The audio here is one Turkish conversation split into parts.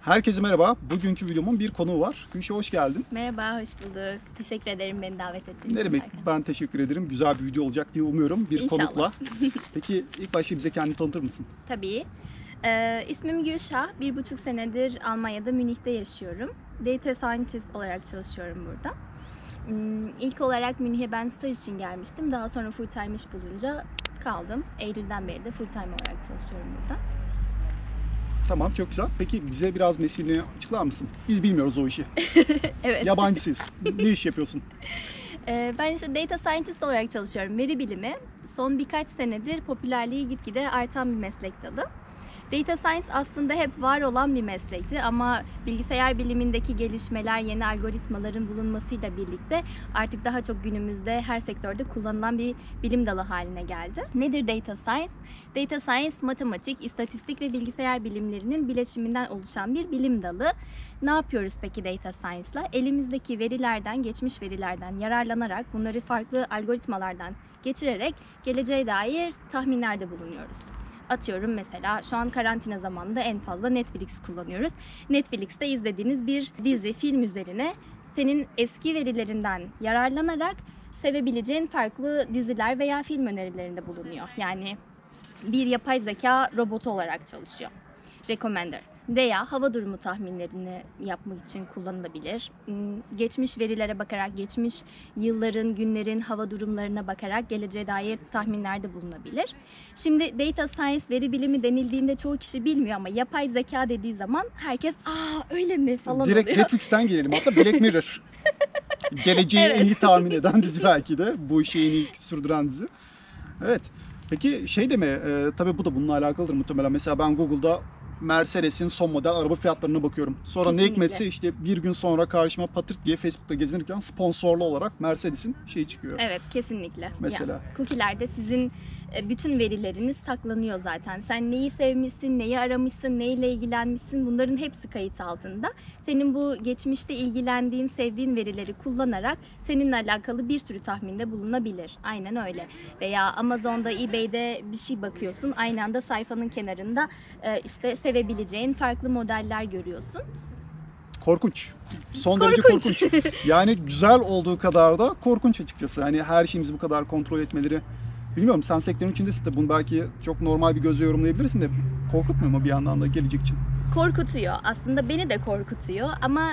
Herkese merhaba. Bugünkü videomun bir konuğu var. Gülşah hoş geldin. Merhaba, hoş bulduk. Teşekkür ederim beni davet ettiğin Ne için demek? Serkan. Ben teşekkür ederim. Güzel bir video olacak diye umuyorum bir İnşallah. konukla. Peki ilk başta bize kendini tanıtır mısın? Tabii. İsmim Gülşah. 1,5 senedir Almanya'da Münih'te yaşıyorum. Data Scientist olarak çalışıyorum burada. İlk olarak Münih'e ben staj için gelmiştim. Daha sonra full time iş bulunca kaldım. Eylül'den beri de full time olarak çalışıyorum burada. Tamam, çok güzel. Peki bize biraz mesleğini açıklar mısın? Biz bilmiyoruz o işi. Evet. Yabancısıyız. Ne iş yapıyorsun? Ben işte Data Scientist olarak çalışıyorum. Veri bilimi. Son birkaç senedir popülerliği gitgide artan bir meslek dalı. Data Science aslında hep var olan bir meslekti ama bilgisayar bilimindeki gelişmeler, yeni algoritmaların bulunmasıyla birlikte artık daha çok günümüzde her sektörde kullanılan bir bilim dalı haline geldi. Nedir Data Science? Data Science, matematik, istatistik ve bilgisayar bilimlerinin bileşiminden oluşan bir bilim dalı. Ne yapıyoruz peki Data Science'la? Elimizdeki verilerden, geçmiş verilerden yararlanarak bunları farklı algoritmalardan geçirerek geleceğe dair tahminlerde bulunuyoruz. Atıyorum mesela şu an karantina zamanında en fazla Netflix kullanıyoruz. Netflix'te izlediğiniz bir dizi, film üzerine senin eski verilerinden yararlanarak sevebileceğin farklı diziler veya film önerilerinde bulunuyor. Yani bir yapay zeka robotu olarak çalışıyor. Recommender. Veya hava durumu tahminlerini yapmak için kullanılabilir. Geçmiş verilere bakarak, geçmiş yılların, günlerin hava durumlarına bakarak geleceğe dair tahminlerde bulunabilir. Şimdi data science, veri bilimi denildiğinde çoğu kişi bilmiyor ama yapay zeka dediği zaman herkes öyle mi falan Direkt oluyor. Netflix'ten gelelim. Hatta Black Mirror. Geleceği Evet. en iyi tahmin eden dizi belki de. Bu işi en iyi sürdüren dizi. Evet. Peki şey de mi? Tabii bu da bununla alakalıdır muhtemelen. Mesela ben Google'da Mercedes'in son model araba fiyatlarına bakıyorum. Sonra ne Kesinlikle. hikmetse işte bir gün sonra karşıma patırt diye Facebook'ta gezinirken sponsorlu olarak Mercedes'in şeyi çıkıyor. Evet, kesinlikle. Mesela. Ya, cookie'lerde sizin bütün verileriniz saklanıyor zaten. Sen neyi sevmişsin, neyi aramışsın, neyle ilgilenmişsin, bunların hepsi kayıt altında. Senin bu geçmişte ilgilendiğin, sevdiğin verileri kullanarak seninle alakalı bir sürü tahminde bulunabilir. Aynen öyle. Veya Amazon'da, eBay'de bir şey bakıyorsun. Aynı anda sayfanın kenarında işte sevebileceğin farklı modeller görüyorsun. Korkunç. Son derece korkunç. Yani güzel olduğu kadar da korkunç açıkçası. Hani her şeyimizi bu kadar kontrol etmeleri. Bilmiyorum, sen sektörün içindesin de bunu belki çok normal bir gözle yorumlayabilirsin de korkutmuyor mu bir yandan da gelecek için? Korkutuyor. Aslında beni de korkutuyor ama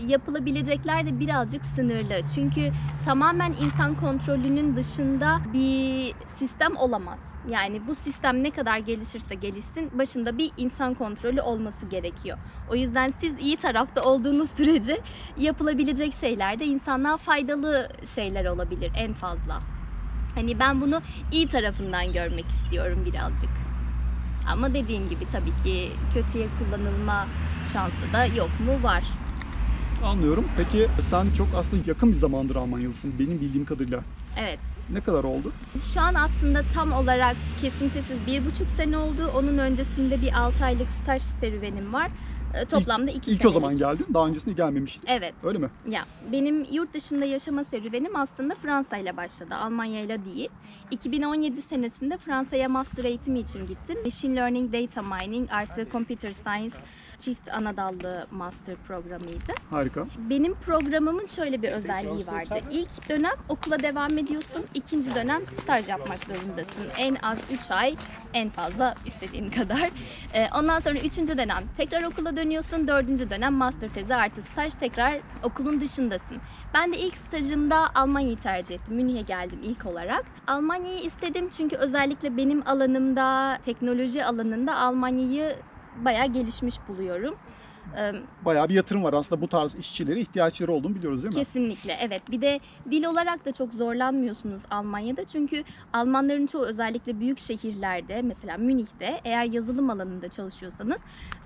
yapılabilecekler de birazcık sınırlı. Çünkü tamamen insan kontrolünün dışında bir sistem olamaz. Yani bu sistem ne kadar gelişirse gelişsin başında bir insan kontrolü olması gerekiyor. O yüzden siz iyi tarafta olduğunuz sürece yapılabilecek şeyler de insanlığa faydalı şeyler olabilir en fazla. Hani ben bunu iyi tarafından görmek istiyorum birazcık. Ama dediğim gibi tabii ki kötüye kullanılma şansı da yok mu? Var. Anlıyorum. Peki sen çok aslında yakın bir zamandır Almanyalısın benim bildiğim kadarıyla. Evet. Ne kadar oldu? Şu an aslında tam olarak kesintisiz 1,5 sene oldu. Onun öncesinde bir 6 aylık staj serüvenim var. Toplamda 2 İlk o zaman geldin. Daha öncesinde gelmemiştin. Evet. Öyle mi? Ya benim yurt dışında yaşama serüvenim aslında Fransa ile başladı. Almanya ile değil. 2017 senesinde Fransa'ya master eğitimi için gittim. Machine Learning, Data Mining artı Computer Science çift anadallı master programıydı. Harika. Benim programımın şöyle bir özelliği vardı. İlk dönem okula devam ediyorsun. İkinci dönem staj yapmak zorundasın. En az 3 ay, en fazla istediğin kadar. Ondan sonra 3. dönem tekrar okula dönüyorsun. 4. dönem master tezi artı staj, tekrar okulun dışındasın. Ben de ilk stajımda Almanya'yı tercih ettim. Münih'e geldim ilk olarak. Almanya'yı istedim çünkü özellikle benim alanımda, teknoloji alanında Almanya'yı bayağı gelişmiş buluyorum. Bayağı bir yatırım var aslında, bu tarz işçilere ihtiyaçları olduğunu biliyoruz değil mi? Kesinlikle, evet. Bir de dil olarak da çok zorlanmıyorsunuz Almanya'da. Çünkü Almanların çoğu özellikle büyük şehirlerde, mesela Münih'te eğer yazılım alanında çalışıyorsanız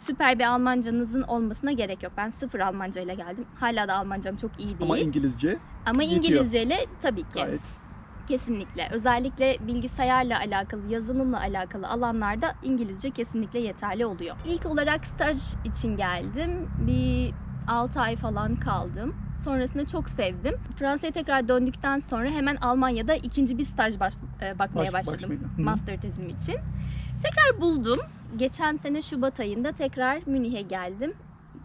süper bir Almancanızın olmasına gerek yok. Ben sıfır Almanca ile geldim. Hala da Almancam çok iyi değil. Ama İngilizce Ama yetiyor. İngilizceyle tabii ki. Gayet. Kesinlikle. Özellikle bilgisayarla alakalı, yazılımla alakalı alanlarda İngilizce kesinlikle yeterli oluyor. İlk olarak staj için geldim. Bir 6 ay falan kaldım. Sonrasında çok sevdim. Fransa'ya tekrar döndükten sonra hemen Almanya'da ikinci bir staj bakmaya başladım. Master tezim için. Tekrar buldum. Geçen sene Şubat ayında tekrar Münih'e geldim.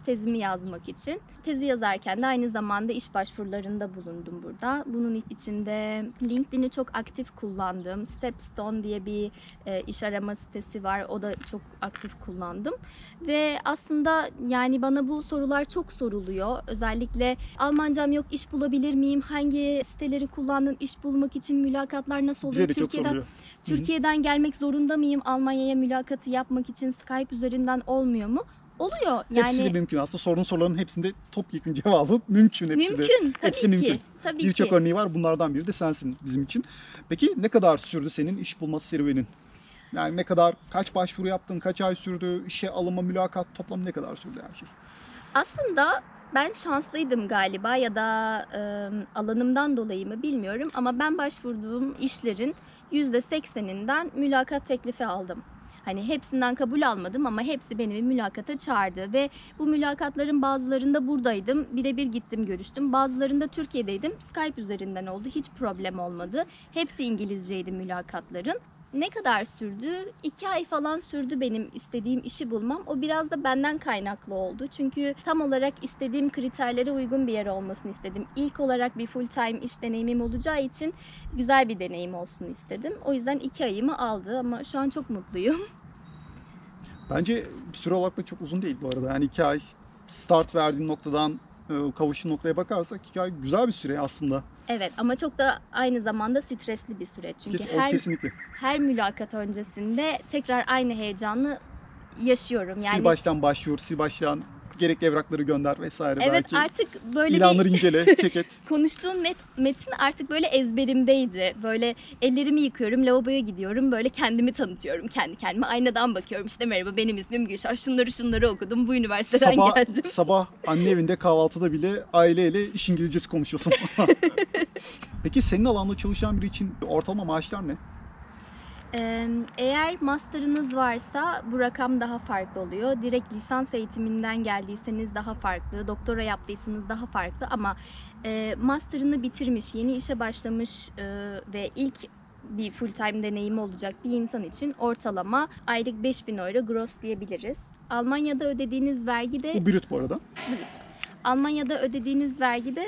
tezimi yazmak için. Tezi yazarken de aynı zamanda iş başvurularında bulundum burada. Bunun içinde LinkedIn'i çok aktif kullandım. Stepstone diye bir iş arama sitesi var. O da çok aktif kullandım. Ve aslında yani bana bu sorular çok soruluyor. Özellikle Almancam yok, iş bulabilir miyim? Hangi siteleri kullandın? İş bulmak için mülakatlar nasıl oluyor? Bize de çok soruluyor. Türkiye'den gelmek zorunda mıyım? Almanya'ya mülakatı yapmak için Skype üzerinden olmuyor mu? Oluyor. Hepsi de mümkün. Aslında soruların hepsinde topyekun cevabı mümkün. Hepsi mümkün. De. Hepsi de mümkün. Tabii Birçok ki. örneği var. Bunlardan biri de sensin bizim için. Peki ne kadar sürdü senin iş bulma serüvenin? Yani kaç başvuru yaptın, kaç ay sürdü, işe alınma, mülakat toplamı ne kadar sürdü her şey? Aslında ben şanslıydım galiba ya da alanımdan dolayı mı bilmiyorum ama ben başvurduğum işlerin %80'inden mülakat teklifi aldım. Hani hepsinden kabul almadım ama hepsi beni bir mülakata çağırdı ve bu mülakatların bazılarında buradaydım, birebir gittim görüştüm. Bazılarında Türkiye'deydim, Skype üzerinden oldu, hiç problem olmadı. Hepsi İngilizceydi mülakatların. Ne kadar sürdü? 2 ay falan sürdü benim istediğim işi bulmam. O biraz da benden kaynaklı oldu. Çünkü tam olarak istediğim kriterlere uygun bir yer olmasını istedim. İlk olarak bir full time iş deneyimim olacağı için güzel bir deneyim olsun istedim. O yüzden 2 ayımı aldı ama şu an çok mutluyum. Bence süre olarak da çok uzun değil bu arada. Yani 2 ay start verdiğin noktadan kavuştuğun noktaya bakarsak 2 ay güzel bir süre aslında. Evet ama çok da aynı zamanda stresli bir süreç. Çünkü Kesinlikle. her mülakat öncesinde tekrar aynı heyecanı yaşıyorum. Yani Sil baştan başvur, sil baştan gerekli evrakları gönder vesaire. evet, belki. artık böyle İlanları incele, check et. konuştuğum metin artık böyle ezberimdeydi. Böyle ellerimi yıkıyorum, lavaboya gidiyorum, böyle kendimi tanıtıyorum kendi kendime. Aynadan bakıyorum, işte merhaba benim ismim Gülşah, şunları okudum, bu üniversiteden geldim. Sabah anne evinde kahvaltıda bile aileyle iş İngilizcesi konuşuyorsun. Peki senin alanda çalışan biri için ortalama maaşlar ne? Eğer master'ınız varsa bu rakam daha farklı oluyor. Direkt lisans eğitiminden geldiyseniz daha farklı, doktora yaptıysanız daha farklı ama master'ını bitirmiş, yeni işe başlamış ve ilk bir full time deneyimi olacak bir insan için ortalama aylık 5.000 euro gross diyebiliriz. Almanya'da ödediğiniz vergi de... Bu brüt bu arada. Evet. Almanya'da ödediğiniz vergi de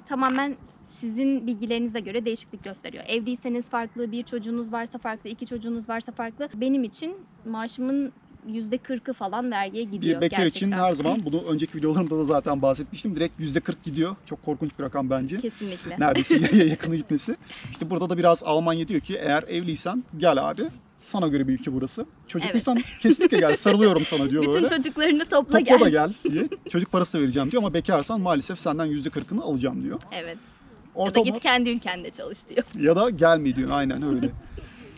tamamen sizin bilgilerinize göre değişiklik gösteriyor. Evliyseniz farklı, bir çocuğunuz varsa farklı, 2 çocuğunuz varsa farklı. Benim için maaşımın %40'ı falan vergiye gidiyor. Bir bekar gerçekten. için her zaman, bunu önceki videolarımda da zaten bahsetmiştim. Direkt %40 gidiyor. Çok korkunç bir rakam bence. Kesinlikle. Neredeyse yarıya yakını gitmesi. İşte burada da biraz Almanya diyor ki eğer evliysen gel abi. Sana göre bir ülke burası. Çocukluysan kesinlikle gel, sarılıyorum sana diyor bütün böyle. Bütün çocuklarını topla Topla da gel. gel diye. Çocuk parası da vereceğim diyor ama bekarsan maalesef senden %40'ını alacağım diyor. Evet. Ortalama... Ya da git kendi ülkende çalış diyor. Ya da gelme diyor, aynen öyle.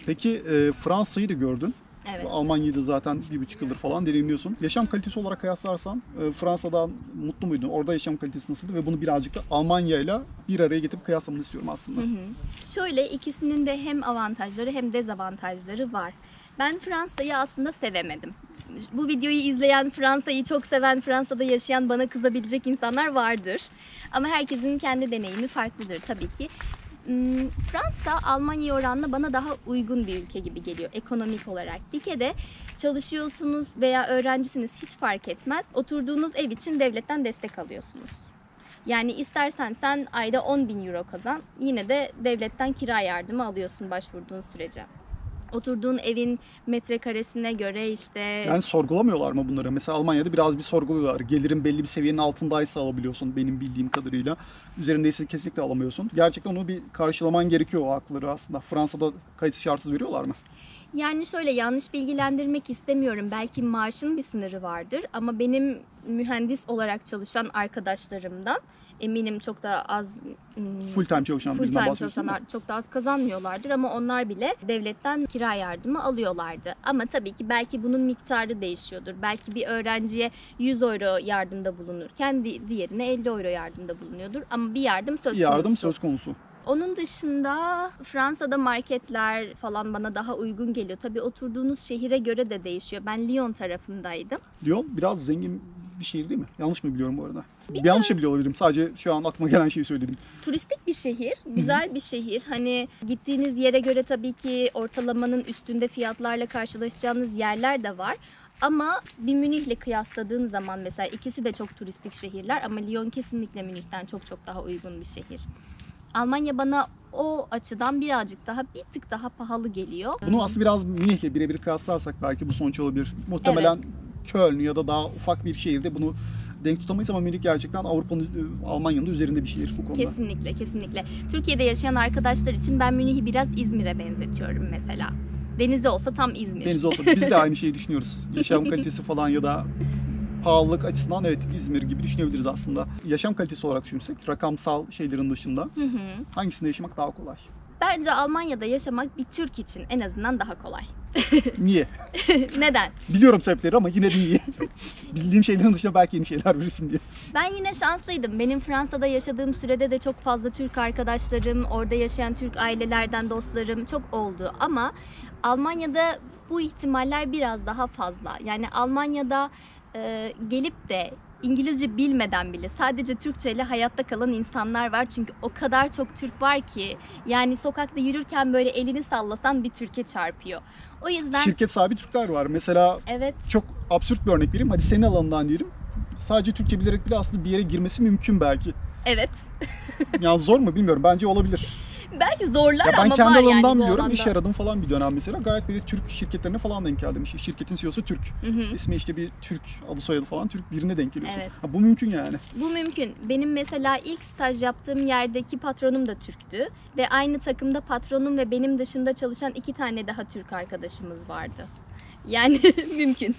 Peki Fransa'yı da gördün. Evet. Almanya'yı da zaten 1,5 yıldır falan deneyimliyorsun. Yaşam kalitesi olarak kıyaslarsan Fransa'dan mutlu muydun? Orada yaşam kalitesi nasıldı? Ve bunu birazcık da Almanya ile bir araya getirip kıyaslamanı istiyorum aslında. Şöyle, ikisinin de hem avantajları hem dezavantajları var. Ben Fransa'yı aslında sevemedim. Bu videoyu izleyen, Fransa'yı çok seven, Fransa'da yaşayan, bana kızabilecek insanlar vardır. Ama herkesin kendi deneyimi farklıdır tabii ki. Fransa Almanya oranla bana daha uygun bir ülke gibi geliyor ekonomik olarak. Bir kere çalışıyorsunuz veya öğrencisiniz, hiç fark etmez. Oturduğunuz ev için devletten destek alıyorsunuz. Yani istersen sen ayda 10.000 euro kazan, yine de devletten kira yardımı alıyorsun başvurduğun sürece. Oturduğun evin metrekaresine göre işte... Yani sorgulamıyorlar mı bunları? Mesela Almanya'da biraz bir sorguluyorlar. Gelirin belli bir seviyenin altındaysa alabiliyorsun benim bildiğim kadarıyla. Üzerindeyse kesinlikle alamıyorsun. Gerçekten onu bir karşılaman gerekiyor, o hakları aslında. Fransa'da kayıtsız şartsız veriyorlar mı? Yani şöyle, yanlış bilgilendirmek istemiyorum. Belki maaşın bir sınırı vardır ama benim mühendis olarak çalışan arkadaşlarımdan eminim çok da az full time çalışan birinden bahsediyorsun. Çok da az kazanmıyorlardır ama onlar bile devletten kira yardımı alıyorlardı. Ama tabii ki belki bunun miktarı değişiyordur. Belki bir öğrenciye 100 euro yardımda bulunurken diğerine 50 euro yardımda bulunuyordur ama bir yardım söz konusu. Yardım söz konusu. Onun dışında Fransa'da marketler falan bana daha uygun geliyor. Tabii oturduğunuz şehire göre de değişiyor. Ben Lyon tarafındaydım. Lyon biraz zengin bir şehir değil mi? Yanlış mı biliyorum bu arada? Yanlış mı biliyor olabilirim? Sadece şu an aklıma gelen şeyi söyledim. Turistik bir şehir, güzel bir şehir. Hani gittiğiniz yere göre tabii ki ortalamanın üstünde fiyatlarla karşılaşacağınız yerler de var. Ama bir Münih'le kıyasladığın zaman mesela ikisi de çok turistik şehirler ama Lyon kesinlikle Münih'ten çok çok daha uygun bir şehir. Almanya bana o açıdan birazcık daha bir tık daha pahalı geliyor. Bunu aslında biraz Münih'le birebir kıyaslarsak belki bu sonuç olabilir. Muhtemelen Köln ya da daha ufak bir şehirde bunu denk tutamayız ama Münih gerçekten Avrupa'nın, Almanya'nın da üzerinde bir şehir bu konuda. Kesinlikle, kesinlikle. Türkiye'de yaşayan arkadaşlar için ben Münih'i biraz İzmir'e benzetiyorum mesela. Denizde olsa tam İzmir. Deniz olsa biz de aynı şeyi düşünüyoruz. Yaşam kalitesi falan ya da pahalılık açısından evet İzmir gibi düşünebiliriz aslında. Yaşam kalitesi olarak düşünürsek rakamsal şeylerin dışında hangisinde yaşamak daha kolay? Bence Almanya'da yaşamak bir Türk için en azından daha kolay. Niye? Neden? Biliyorum sebepleri ama yine de niye? Bildiğim şeylerin dışında belki yeni şeyler bilirsin diye. Ben yine şanslıydım. Benim Fransa'da yaşadığım sürede de çok fazla Türk arkadaşlarım, orada yaşayan Türk ailelerden dostlarım çok oldu. Ama Almanya'da bu ihtimaller biraz daha fazla. Yani Almanya'da gelip de İngilizce bilmeden bile sadece Türkçe ile hayatta kalan insanlar var. Çünkü o kadar çok Türk var ki yani sokakta yürürken böyle elini sallasan bir Türkiye çarpıyor. O yüzden Şirket sahibi Türkler var. Mesela evet. çok absürt bir örnek vereyim. Hadi senin alanından diyelim. Sadece Türkçe bilerek bile aslında bir yere girmesi mümkün belki. Evet. Yani zor mu bilmiyorum. Bence olabilir. Belki zorlar Ya ben ama kendi var yani alanımdan bu biliyorum. alanda. İş aradım falan bir dönem mesela. Gayet böyle Türk şirketlerine falan denk geldim. İşte şirketin CEO'su Türk. İsmi işte bir Türk, adı soyadı falan Türk birine denk geliyorsun. Evet. Ha, bu mümkün yani. Bu mümkün. Benim mesela ilk staj yaptığım yerdeki patronum da Türktü. Ve aynı takımda patronum ve benim dışında çalışan 2 tane daha Türk arkadaşımız vardı. Yani mümkün.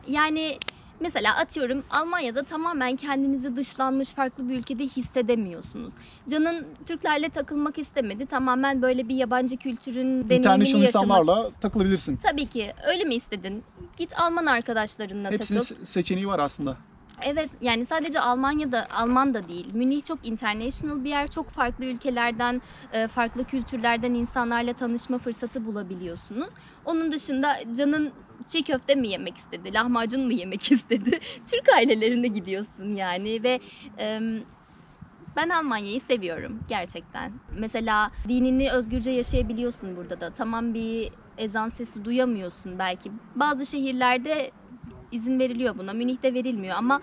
Yani mesela atıyorum Almanya'da tamamen kendinizi dışlanmış farklı bir ülkede hissedemiyorsunuz. Canın Türklerle takılmak istemedi. Tamamen böyle bir yabancı kültürün deneyimini International yaşamak. insanlarla takılabilirsin. Tabii ki. Öyle mi istedin? Git Alman arkadaşlarınla Hepsinin takıl. seçeneği var aslında. Evet yani sadece Almanya'da, Alman da değil. Münih çok international bir yer. Çok farklı ülkelerden, farklı kültürlerden insanlarla tanışma fırsatı bulabiliyorsunuz. Onun dışında canın çiğ köfte mi yemek istedi, lahmacun mu yemek istedi? Türk ailelerine gidiyorsun yani ve ben Almanya'yı seviyorum gerçekten. Mesela dinini özgürce yaşayabiliyorsun burada da. Tamam bir ezan sesi duyamıyorsun belki. Bazı şehirlerde izin veriliyor buna. Münih'te verilmiyor ama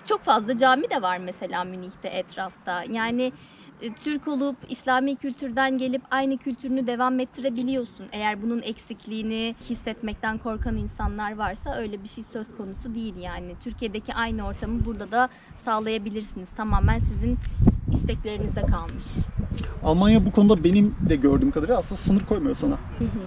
çok fazla cami de var mesela Münih'te etrafta. Yani Türk olup İslami kültürden gelip aynı kültürünü devam ettirebiliyorsun. Eğer bunun eksikliğini hissetmekten korkan insanlar varsa öyle bir şey söz konusu değil yani. Türkiye'deki aynı ortamı burada da sağlayabilirsiniz. Tamamen sizin isteklerinize kalmış. Almanya bu konuda benim de gördüğüm kadarıyla aslında sınır koymuyor sana.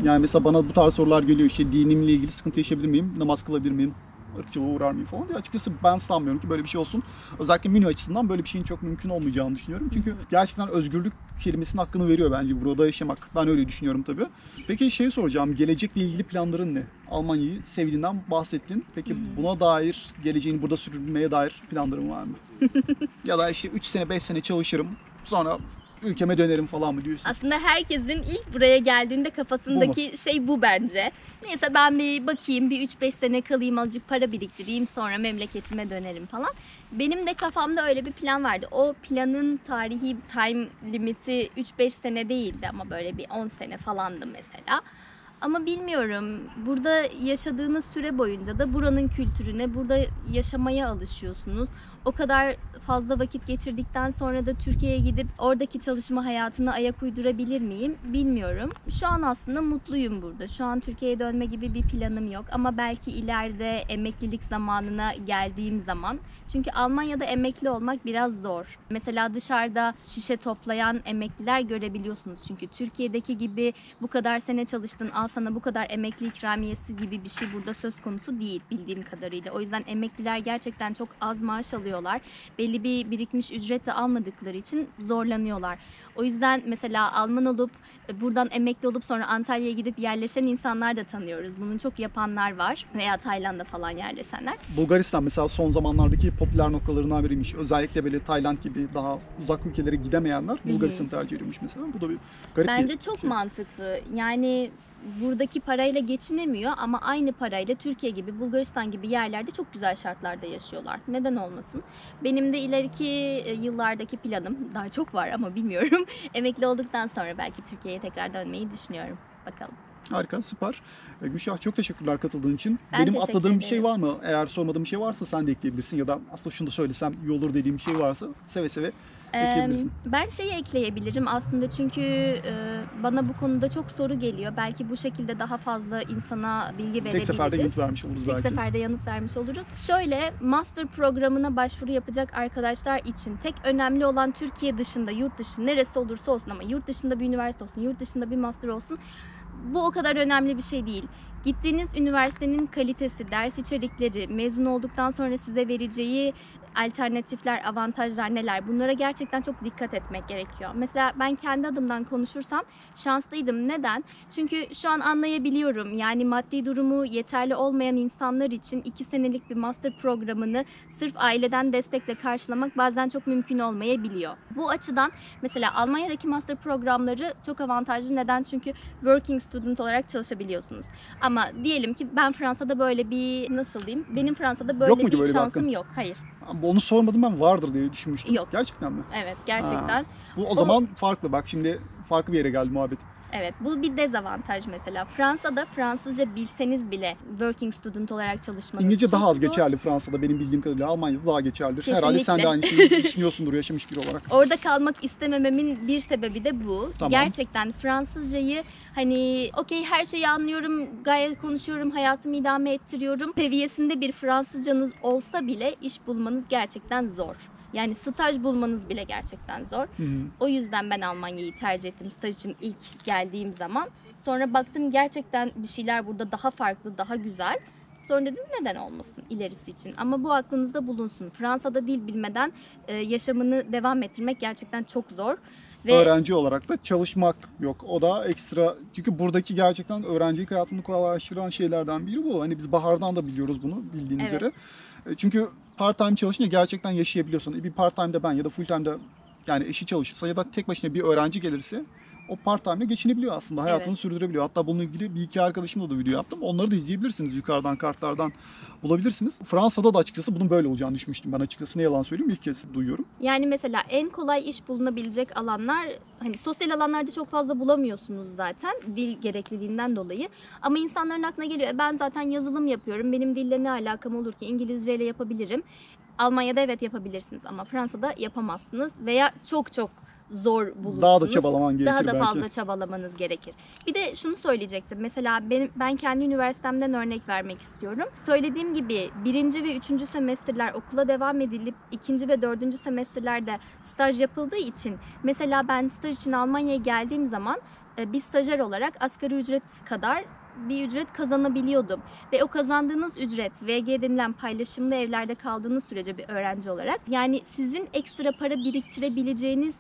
Yani mesela bana bu tarz sorular geliyor işte dinimle ilgili sıkıntı yaşayabilir miyim, namaz kılabilir miyim, ırkçılığa uğrar mıyım falan diye. Açıkçası ben sanmıyorum ki böyle bir şey olsun. Özellikle Münih açısından böyle bir şeyin çok mümkün olmayacağını düşünüyorum. Çünkü gerçekten özgürlük kelimesinin hakkını veriyor bence burada yaşamak. Ben öyle düşünüyorum tabii. Peki şey soracağım, gelecekle ilgili planların ne? Almanya'yı sevdiğinden bahsettin. Peki buna dair, geleceğini burada sürdürmeye dair planların var mı? Ya da işte 3 sene 5 sene çalışırım, sonra ülkeme dönerim falan mı diyorsun? Aslında herkesin ilk buraya geldiğinde kafasındaki şey bu bence. Neyse ben bir bakayım, bir 3-5 sene kalayım, azıcık para biriktireyim, sonra memleketime dönerim falan. Benim de kafamda öyle bir plan vardı. O planın tarihi time limiti 3-5 sene değildi ama böyle bir 10 sene falandı mesela. Ama bilmiyorum, burada yaşadığınız süre boyunca da buranın kültürüne, burada yaşamaya alışıyorsunuz. O kadar fazla vakit geçirdikten sonra da Türkiye'ye gidip oradaki çalışma hayatına ayak uydurabilir miyim bilmiyorum. Şu an aslında mutluyum burada. Şu an Türkiye'ye dönme gibi bir planım yok. Ama belki ileride emeklilik zamanına geldiğim zaman. Çünkü Almanya'da emekli olmak biraz zor. Mesela dışarıda şişe toplayan emekliler görebiliyorsunuz. Çünkü Türkiye'deki gibi bu kadar sene çalıştın, al sana bu kadar emekli ikramiyesi gibi bir şey burada söz konusu değil bildiğim kadarıyla. O yüzden emekliler gerçekten çok az maaş alıyorlar. Belli bir birikmiş ücret de almadıkları için zorlanıyorlar. O yüzden mesela Alman olup buradan emekli olup sonra Antalya'ya gidip yerleşen insanlar da tanıyoruz. Bunu çok yapanlar var veya Tayland'da falan yerleşenler. Bulgaristan mesela son zamanlardaki popüler noktalarından biriymiş. Özellikle böyle Tayland gibi daha uzak ülkelere gidemeyenler Bulgaristan'ı tercih ediyormuş mesela. Bu da bir garip Bence bir çok şey. mantıklı. Yani buradaki parayla geçinemiyor ama aynı parayla Türkiye gibi, Bulgaristan gibi yerlerde çok güzel şartlarda yaşıyorlar. Neden olmasın? Benim de ileriki yıllardaki planım, daha çok var ama bilmiyorum. Emekli olduktan sonra belki Türkiye'ye tekrar dönmeyi düşünüyorum. Bakalım. Harika, süper. Gülşah, çok teşekkürler katıldığın için. Ben Benim teşekkür atladığım bir şey ederim. var mı? Eğer sormadığım bir şey varsa sen de ekleyebilirsin ya da aslında şunu da söylesem iyi olur dediğim bir şey varsa seve seve ekleyebilirsin. Ben şeyi ekleyebilirim aslında, çünkü bana bu konuda çok soru geliyor. Belki bu şekilde daha fazla insana bilgi Tek seferde verebiliriz. yanıt vermiş oluruz Tek belki. seferde yanıt vermiş oluruz. Şöyle, master programına başvuru yapacak arkadaşlar için tek önemli olan Türkiye dışında, yurt dışı neresi olursa olsun, ama yurt dışında bir üniversite olsun, yurt dışında bir master olsun, bu o kadar önemli bir şey değil. Gittiğiniz üniversitenin kalitesi, ders içerikleri, mezun olduktan sonra size vereceği alternatifler, avantajlar neler? Bunlara gerçekten çok dikkat etmek gerekiyor. Mesela ben kendi adımdan konuşursam şanslıydım. Neden? Çünkü şu an anlayabiliyorum. Yani maddi durumu yeterli olmayan insanlar için 2 senelik bir master programını sırf aileden destekle karşılamak bazen çok mümkün olmayabiliyor. Bu açıdan mesela Almanya'daki master programları çok avantajlı. Neden? Çünkü working student olarak çalışabiliyorsunuz. Ama diyelim ki ben Fransa'da böyle bir, nasıl diyeyim? Benim Fransa'da böyle muydu bir böyle bir şansım hakkın? yok. Hayır. Ama onu sormadım, ben vardır diye düşünmüştüm. Yok. Gerçekten mi? Evet, gerçekten. Bu o zaman farklı. Bak şimdi farklı bir yere geldi muhabbet. Evet, bu bir dezavantaj mesela. Fransa'da Fransızca bilseniz bile working student olarak çalışmanız İngilizce çok daha az zor. geçerli Fransa'da benim bildiğim kadarıyla. Almanya'da daha geçerlidir. Kesinlikle. Herhalde sen de aynı şeyi düşünüyorsundur yaşamış biri olarak. Orada kalmak istemememin bir sebebi de bu. Tamam. Gerçekten Fransızcayı hani okey, her şeyi anlıyorum, gayet konuşuyorum, hayatımı idame ettiriyorum seviyesinde bir Fransızcanız olsa bile iş bulmanız gerçekten zor. Yani staj bulmanız bile gerçekten zor. Hı hı. O yüzden ben Almanya'yı tercih ettim staj için ilk geldiğim zaman. Sonra baktım gerçekten bir şeyler burada daha farklı, daha güzel. Sonra dedim neden olmasın ilerisi için. Ama bu aklınızda bulunsun. Fransa'da dil bilmeden yaşamını devam ettirmek gerçekten çok zor. Ve Öğrenci olarak da çalışmak yok. O da ekstra. Çünkü buradaki gerçekten öğrencilik hayatını kolaylaştıran şeylerden biri bu. Hani biz Bahar'dan da biliyoruz bunu bildiğin Evet. üzere. Çünkü part-time çalışınca gerçekten yaşayabiliyorsun. Bir part-time'da ben ya da full-time'da yani eşi çalışırsa ya da tek başına bir öğrenci gelirse o part-time'le geçinebiliyor aslında. Hayatını Evet. sürdürebiliyor. Hatta bununla ilgili bir iki arkadaşımla da video yaptım. Onları da izleyebilirsiniz. Yukarıdan kartlardan bulabilirsiniz. Fransa'da da açıkçası bunun böyle olacağını düşünmüştüm. Ben açıkçası ne yalan söyleyeyim ilk kez duyuyorum. yani mesela en kolay iş bulunabilecek alanlar, hani sosyal alanlarda çok fazla bulamıyorsunuz zaten dil gerekliliğinden dolayı. Ama insanların aklına geliyor, ben zaten yazılım yapıyorum, benim dille ne alakam olur ki, İngilizceyle yapabilirim. Almanya'da evet yapabilirsiniz ama Fransa'da yapamazsınız veya çok çok zor bulursunuz. Daha da çabalaman gerekir Daha da belki. fazla çabalamanız gerekir. Bir de şunu söyleyecektim. Mesela ben kendi üniversitemden örnek vermek istiyorum. Söylediğim gibi 1. ve 3. semesterler okula devam edilip 2. ve 4. semesterlerde staj yapıldığı için, mesela ben staj için Almanya'ya geldiğim zaman bir stajyer olarak asgari ücret kadar bir ücret kazanabiliyordum. Ve o kazandığınız ücret VG denilen paylaşımlı evlerde kaldığınız sürece bir öğrenci olarak, yani sizin ekstra para biriktirebileceğiniz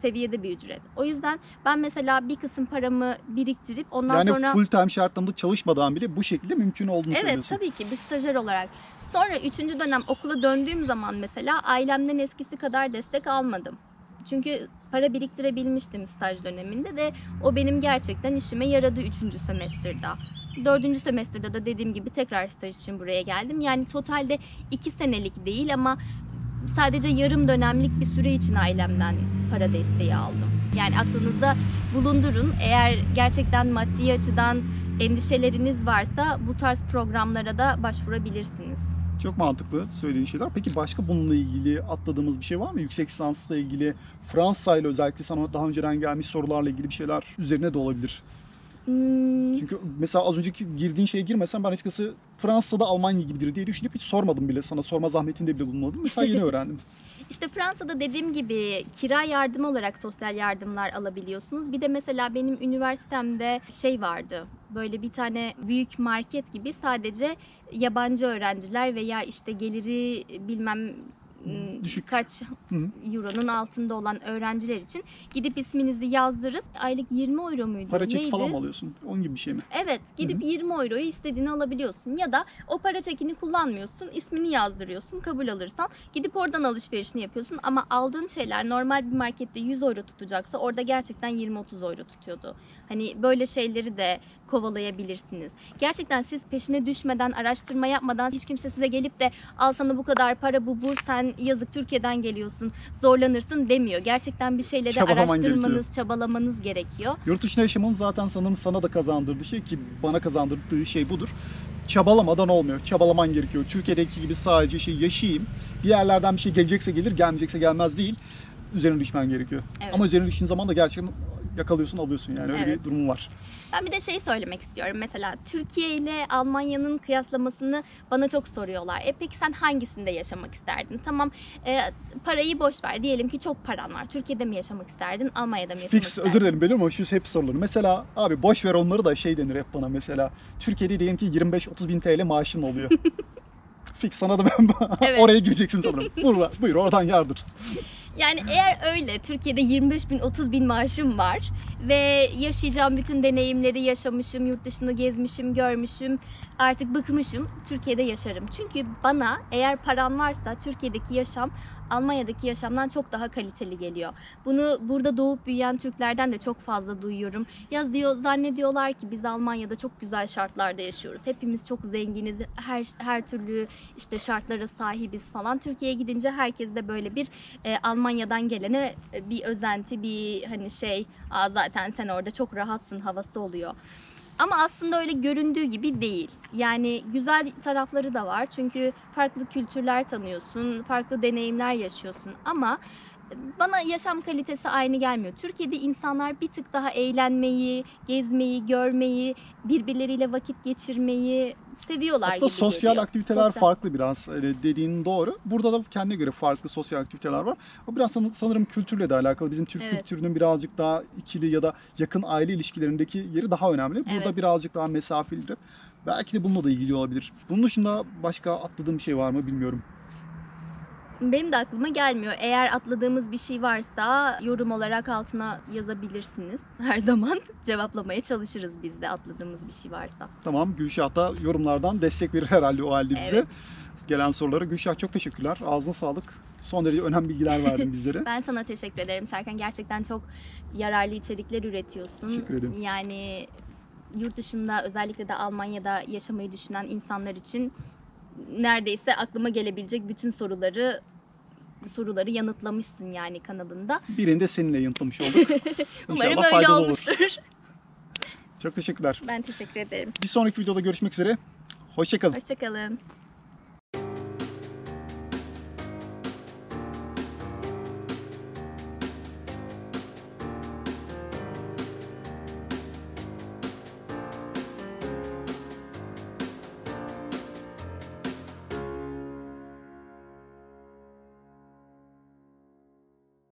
seviyede bir ücret. O yüzden ben mesela bir kısım paramı biriktirip ondan Yani sonra... full time şartlarında çalışmadan bile bu şekilde mümkün olduğunu Evet, söylüyorsun. tabii ki bir stajyer olarak. Sonra 3. dönem okula döndüğüm zaman mesela ailemden eskisi kadar destek almadım. Çünkü para biriktirebilmiştim staj döneminde ve o benim gerçekten işime yaradı 3. semester'da. 4. semester'da da dediğim gibi tekrar staj için buraya geldim. Yani totalde 2 senelik değil ama sadece yarım dönemlik bir süre için ailemden para desteği aldım. Yani aklınızda bulundurun. Eğer gerçekten maddi açıdan endişeleriniz varsa bu tarz programlara da başvurabilirsiniz. Çok mantıklı söylediğin şeyler. Peki başka bununla ilgili atladığımız bir şey var mı? Yüksek lisansla ilgili, Fransa ile özellikle sana daha önceden gelmiş sorularla ilgili bir şeyler üzerine de olabilir. Çünkü mesela az önceki girdiğin şeye girmesen ben açıkçası Fransa'da Almanya gibidir diye düşünüp hiç sormadım bile sana. Sorma zahmetinde bile bulunmadım. Mesela yeni öğrendim. İşte Fransa'da dediğim gibi kira yardımı olarak sosyal yardımlar alabiliyorsunuz. Bir de mesela benim üniversitemde şey vardı. Böyle bir tane büyük market gibi, sadece yabancı öğrenciler veya işte geliri bilmem Düşük. kaç Hı. euronun altında olan öğrenciler için gidip isminizi yazdırıp aylık 20 euro muydu? Para çeki neydi? falan mı alıyorsun? Onun gibi bir şey mi? Evet, gidip 20 euroyu istediğini alabiliyorsun ya da o para çekini kullanmıyorsun, ismini yazdırıyorsun, kabul alırsan gidip oradan alışverişini yapıyorsun ama aldığın şeyler normal bir markette 100 euro tutacaksa orada gerçekten 20-30 euro tutuyordu. Hani böyle şeyleri de kovalayabilirsiniz. Gerçekten siz peşine düşmeden, araştırma yapmadan, hiç kimse size gelip de al sana bu kadar para, bu burs, sen sen yazık Türkiye'den geliyorsun, zorlanırsın demiyor. Gerçekten bir şeyleri Çabalaman araştırmanız, gerekiyor. çabalamanız gerekiyor. Yurt dışında yaşamanın zaten sanırım sana da kazandırdığı şey, ki bana kazandırdığı şey budur. Çabalamadan olmuyor. Çabalaman gerekiyor. Türkiye'deki gibi sadece yaşayayım. Bir yerlerden bir şey gelecekse gelir, gelmeyecekse gelmez değil. Üzerine düşmen gerekiyor. Evet. Ama üzerine düştüğün zaman da gerçekten yakalıyorsun, alıyorsun yani. Öyle Evet. bir durum var. Ben bir de şey söylemek istiyorum. Mesela Türkiye ile Almanya'nın kıyaslamasını bana çok soruyorlar. Peki sen hangisinde yaşamak isterdin? Tamam, parayı boş ver. Diyelim ki çok paran var. Türkiye'de mi yaşamak isterdin? Almanya'da mı yaşamak Fix, isterdin? özür dilerim biliyorum ama şu hep soruları. Mesela abi boş ver onları da denir hep bana mesela. Türkiye'de diyelim ki 25-30 bin TL maaşın oluyor. Fix sana da ben Evet. oraya gireceksin sanırım. Buyur oradan yardır. Yani eğer öyle Türkiye'de 25 bin 30 bin maaşım var ve yaşayacağım bütün deneyimleri yaşamışım, yurt dışını gezmişim, görmüşüm, artık bıkmışım, Türkiye'de yaşarım. Çünkü bana eğer param varsa Türkiye'deki yaşam Almanya'daki yaşamdan çok daha kaliteli geliyor. Bunu burada doğup büyüyen Türklerden de çok fazla duyuyorum. Zannediyorlar ki biz Almanya'da çok güzel şartlarda yaşıyoruz. Hepimiz çok zenginiz, her türlü işte şartlara sahibiz falan. Türkiye'ye gidince herkes de böyle bir Almanya'dan gelene bir özenti, bir hani zaten sen orada çok rahatsın havası oluyor. Ama aslında öyle göründüğü gibi değil. Yani güzel tarafları da var. Çünkü farklı kültürler tanıyorsun, farklı deneyimler yaşıyorsun. Ama bana yaşam kalitesi aynı gelmiyor. Türkiye'de insanlar bir tık daha eğlenmeyi, gezmeyi, görmeyi, birbirleriyle vakit geçirmeyi seviyorlar Aslında gibi sosyal geliyor. aktiviteler farklı biraz. Öyle dediğin doğru. Burada da kendine göre farklı sosyal aktiviteler var. O biraz sanırım kültürle de alakalı. Bizim Türk Evet. kültürünün birazcık daha ikili ya da yakın aile ilişkilerindeki yeri daha önemli. Burada Evet. birazcık daha mesafelidir. Belki de bununla da ilgili olabilir. Bunun dışında başka atladığım bir şey var mı bilmiyorum. Benim de aklıma gelmiyor. Eğer atladığımız bir şey varsa yorum olarak altına yazabilirsiniz. Her zaman cevaplamaya çalışırız biz de atladığımız bir şey varsa. Tamam, Gülşah da yorumlardan destek verir herhalde o halde bize. Evet. Gelen sorulara. Gülşah çok teşekkürler. Ağzına sağlık. Son derece önemli bilgiler verdin bizlere. Ben sana teşekkür ederim Serkan. Gerçekten çok yararlı içerikler üretiyorsun. Teşekkür ederim. Yani yurt dışında özellikle de Almanya'da yaşamayı düşünen insanlar için neredeyse aklıma gelebilecek bütün soruları yanıtlamışsın yani kanalında. Birini de seninle yanıtlamış olduk. Umarım İnşallah öyle faydalı olur. olmuştur. Çok teşekkürler. Ben teşekkür ederim. Bir sonraki videoda görüşmek üzere. Hoşça kalın. Hoşça kalın.